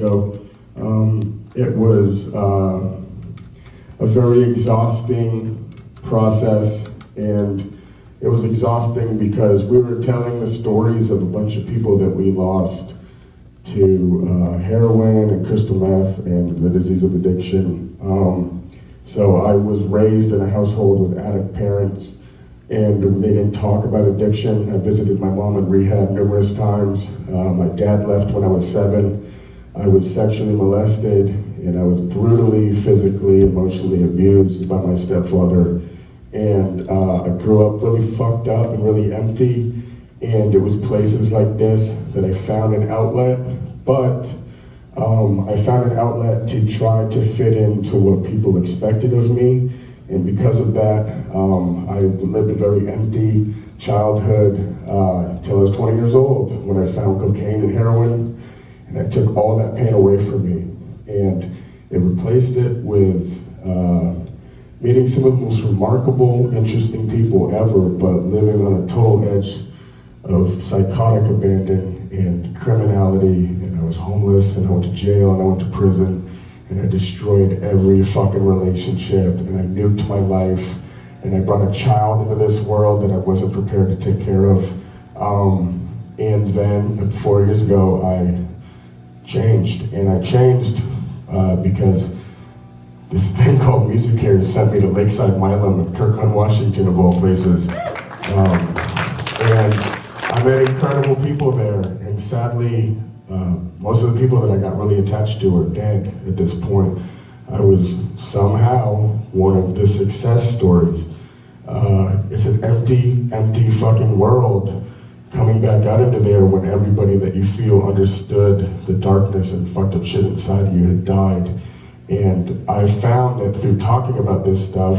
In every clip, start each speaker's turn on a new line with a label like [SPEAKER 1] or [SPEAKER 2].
[SPEAKER 1] So it was a very exhausting process, and it was exhausting because we were telling the stories of a bunch of people that we lost to heroin and crystal meth and the disease of addiction. So I was raised in a household with addict parents, and they didn't talk about addiction. I visited my mom in rehab numerous times. My dad left when I was 7. I was sexually molested, and I was brutally, physically, emotionally abused by my stepfather. And I grew up really fucked up and really empty. And it was places like this that I found an outlet, but I found an outlet to try to fit into what people expected of me. And because of that, I lived a very empty childhood till I was 20 years old when I found cocaine and heroin. And I took all that pain away from me, and it replaced it with meeting some of the most remarkable, interesting people ever, but living on a total edge of psychotic abandon and criminality. And I was homeless, and I went to jail, and I went to prison, and I destroyed every fucking relationship, and I nuked my life, and I brought a child into this world that I wasn't prepared to take care of. And then 4 years ago, I changed, and I changed because this thing called Music Care sent me to Lakeside Milam in Kirkland, Washington, of all places. And I met incredible people there, and sadly, most of the people that I got really attached to are dead at this point. I was somehow one of the success stories. It's an empty fucking world. Coming back out into there when everybody that you feel understood the darkness and fucked up shit inside of you had died. And I found that through talking about this stuff,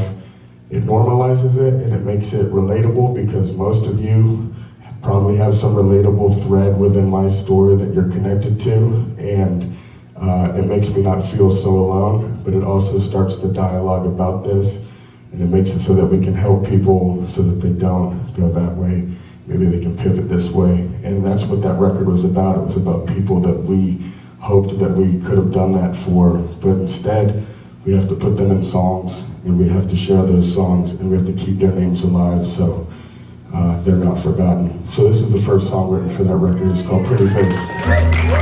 [SPEAKER 1] it normalizes it and it makes it relatable, because most of you probably have some relatable thread within my story that you're connected to. And it makes me not feel so alone, but it also starts the dialogue about this, and it makes it so that we can help people so that they don't go that way. Maybe they can pivot this way. And that's what that record was about. It was about people that we hoped that we could have done that for, but instead we have to put them in songs, and we have to share those songs, and we have to keep their names alive so they're not forgotten. So this is the first song written for that record. It's called Pretty Face.